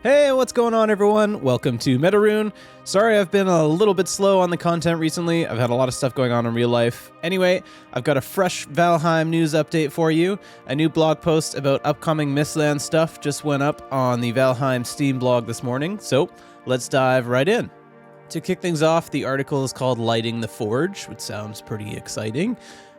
Hey, what's going on, everyone? Welcome to Metaroon. Sorry I've been a little bit slow on the content recently. I've had a lot of stuff going on in real life. Anyway, I've got a fresh Valheim news update for you. A new blog post about upcoming Mistlands stuff just went up on the Valheim Steam blog this morning, so let's dive right in. To kick things off, the article is called Lighting the Forge, which sounds pretty exciting.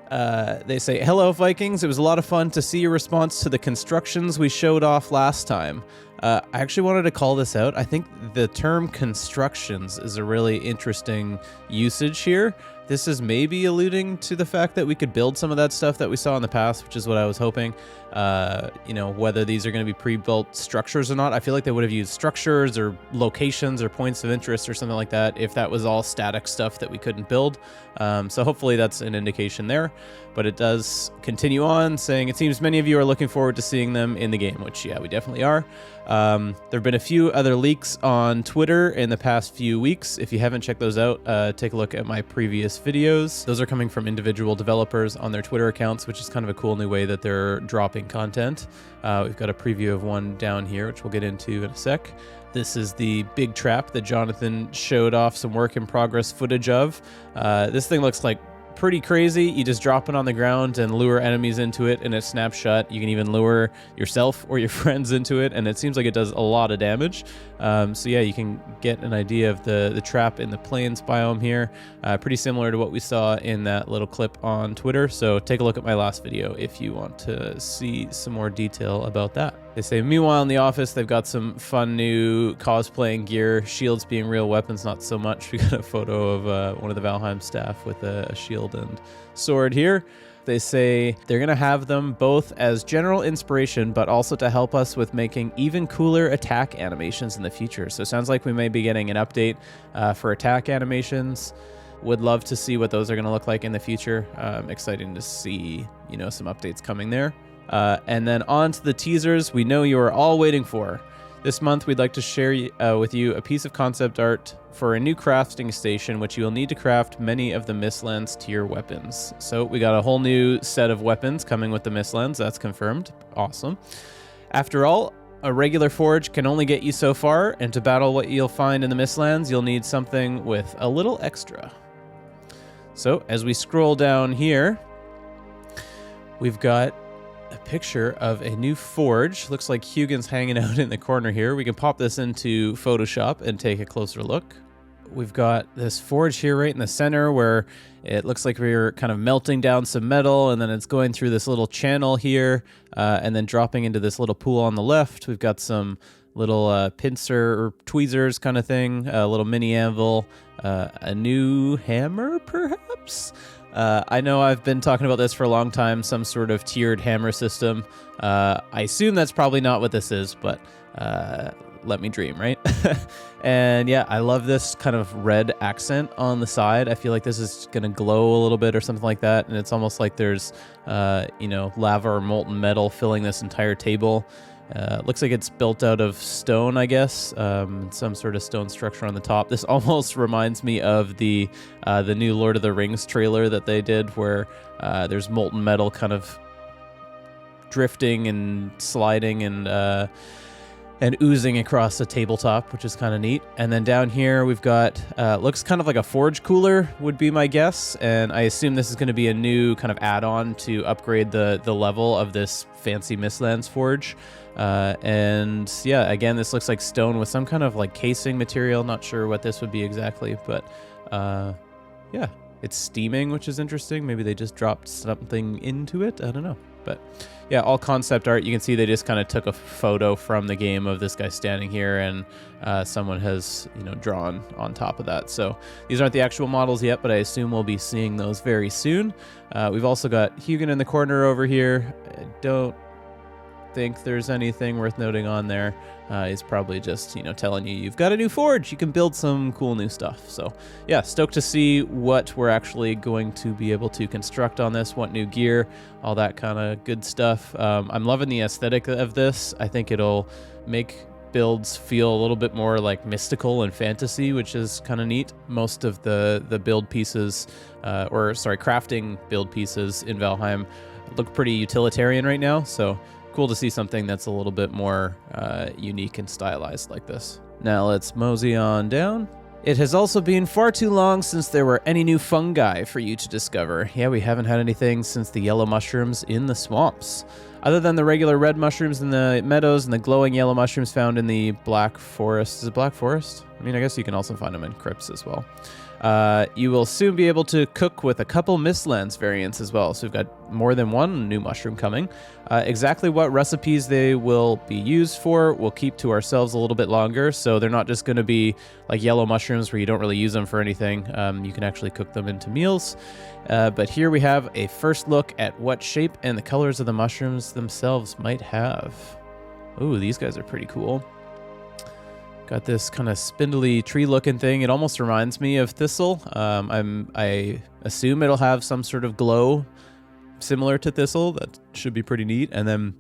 They say, "Hello, Vikings. It was a lot of fun to see your response to the constructions we showed off last time." I actually wanted to call this out. I think the term constructions is a really interesting usage here. This is maybe alluding to the fact that we could build some of that stuff that we saw in the past, which is what I was hoping. Whether these are going to be pre-built structures or not. I feel like they would have used structures or locations or points of interest or something like that if that was all static stuff that we couldn't build. So hopefully that's an indication there. But it does continue on saying, "It seems many of you are looking forward to seeing them in the game," which, yeah, we definitely are. There have been a few other leaks on Twitter in the past few weeks. If you haven't checked those out, take a look at my previous videos. Those are coming from individual developers on their Twitter accounts, which is kind of a cool new way that they're dropping content. We've got a preview of one down here, which we'll get into in a sec. This is the big trap that Jonathan showed off some work in progress footage of. This thing looks like pretty crazy. You just drop it on the ground and lure enemies into it in a snapshot. You can even lure yourself or your friends into it, and it seems like it does a lot of damage. So yeah, you can get an idea of the trap in the plains biome here. Pretty similar to what we saw in that little clip on Twitter. So take a look at my last video if you want to see some more detail about that. They say, meanwhile, in the office, they've got some fun new cosplaying gear. Shields being real weapons, not so much. We got a photo of one of the Valheim staff with a shield and sword here. They say they're going to have them both as general inspiration, but also to help us with making even cooler attack animations in the future. So it sounds like we may be getting an update for attack animations. Would love to see what those are going to look like in the future. Exciting to see, some updates coming there. And then on to the teasers we know you are all waiting for. This month, we'd like to share with you a piece of concept art for a new crafting station, which you will need to craft many of the Mistlands tier weapons. So we got a whole new set of weapons coming with the Mistlands. That's confirmed. Awesome. After all, a regular forge can only get you so far, and to battle what you'll find in the Mistlands, you'll need something with a little extra. So as we scroll down here, we've got a picture of a new forge. Looks like Hugin's hanging out in the corner here. We can pop this into Photoshop and take a closer look. We've got this forge here right in the center where it looks like we're kind of melting down some metal, and then it's going through this little channel here and then dropping into this little pool on the left. We've got some little pincer or tweezers kind of thing, a little mini anvil, a new hammer perhaps? I know I've been talking about this for a long time, some sort of tiered hammer system. I assume that's probably not what this is, but let me dream, right? And yeah, I love this kind of red accent on the side. I feel like this is going to glow a little bit or something like that, and it's almost like there's, lava or molten metal filling this entire table. Looks like it's built out of stone, I guess, some sort of stone structure on the top. This almost reminds me of the new Lord of the Rings trailer that they did, where there's molten metal kind of drifting and sliding and oozing across the tabletop, which is kind of neat. And then down here we've got, looks kind of like a forge cooler would be my guess, and I assume this is going to be a new kind of add-on to upgrade the level of this fancy Mistlands forge. And yeah, again, this looks like stone with some kind of like casing material. Not sure what this would be exactly, but yeah, it's steaming, which is interesting. Maybe they just dropped something into it. I don't know. But yeah, all concept art. You can see they just kind of took a photo from the game of this guy standing here, and someone has, drawn on top of that. So these aren't the actual models yet, but I assume we'll be seeing those very soon. We've also got Hugin in the corner over here. I don't think there's anything worth noting on there. He's probably just, telling you you've got a new forge, you can build some cool new stuff. So yeah, stoked to see what we're actually going to be able to construct on this, what new gear, all that kind of good stuff. I'm loving the aesthetic of this. I think it'll make builds feel a little bit more like mystical and fantasy, which is kind of neat. Most of the build pieces, crafting build pieces in Valheim look pretty utilitarian right now. So cool to see something that's a little bit more unique and stylized like this. Now let's mosey on down. It has also been far too long since there were any new fungi for you to discover. Yeah, we haven't had anything since the yellow mushrooms in the swamps. Other than the regular red mushrooms in the meadows and the glowing yellow mushrooms found in the black forest. Is it black forest? I mean, I guess you can also find them in crypts as well. You will soon be able to cook with a couple Mistlands variants as well. So we've got more than one new mushroom coming. Exactly what recipes they will be used for, we'll keep to ourselves a little bit longer. So they're not just going to be like yellow mushrooms where you don't really use them for anything. You can actually cook them into meals. But here we have a first look at what shape and the colors of the mushrooms themselves might have. Ooh, these guys are pretty cool. Got this kind of spindly tree-looking thing. It almost reminds me of thistle. I assume it'll have some sort of glow similar to thistle. That should be pretty neat. And then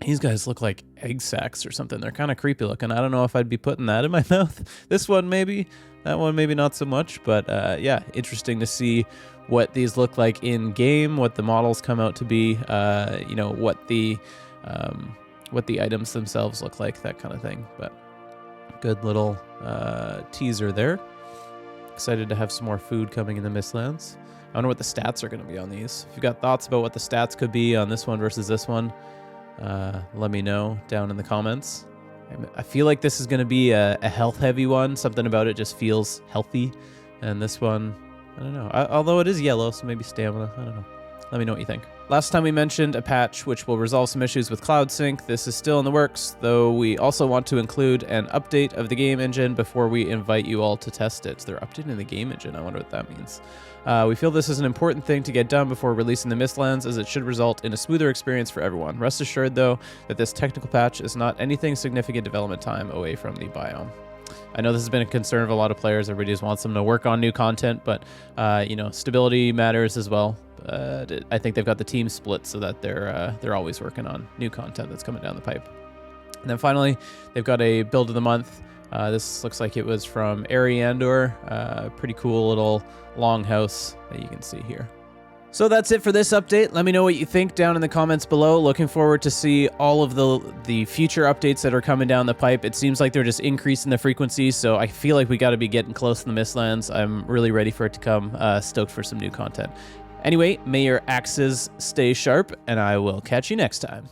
these guys look like egg sacs or something. They're kind of creepy looking. I don't know if I'd be putting that in my mouth. This one maybe. That one maybe not so much. But yeah, interesting to see what these look like in game, what the models come out to be, you know, what the items themselves look like, that kind of thing. But good little teaser there. Excited to have some more food coming in the Mistlands. I wonder what the stats are going to be on these. If you've got thoughts about what the stats could be on this one versus this one, let me know down in the comments. I feel like this is going to be a health-heavy one. Something about it just feels healthy. And this one, I don't know. Although it is yellow, so maybe stamina. I don't know. Let me know what you think. Last time we mentioned a patch which will resolve some issues with cloud sync. This is still in the works, though we also want to include an update of the game engine before we invite you all to test it. They're updating the game engine. I wonder what that means. We feel this is an important thing to get done before releasing the Mistlands, as it should result in a smoother experience for everyone. Rest assured, though, that this technical patch is not anything significant development time away from the biome. I know this has been a concern of a lot of players. Everybody just wants them to work on new content, but you know, stability matters as well. I think they've got the team split so that they're always working on new content that's coming down the pipe. And then finally, they've got a build of the month. This looks like it was from Ariandor. Pretty cool little longhouse that you can see here. So that's it for this update. Let me know what you think down in the comments below. Looking forward to see all of the future updates that are coming down the pipe. It seems like they're just increasing the frequency, so I feel like we got to be getting close to the Mistlands. I'm really ready for it to come. Stoked for some new content. Anyway, may your axes stay sharp, and I will catch you next time.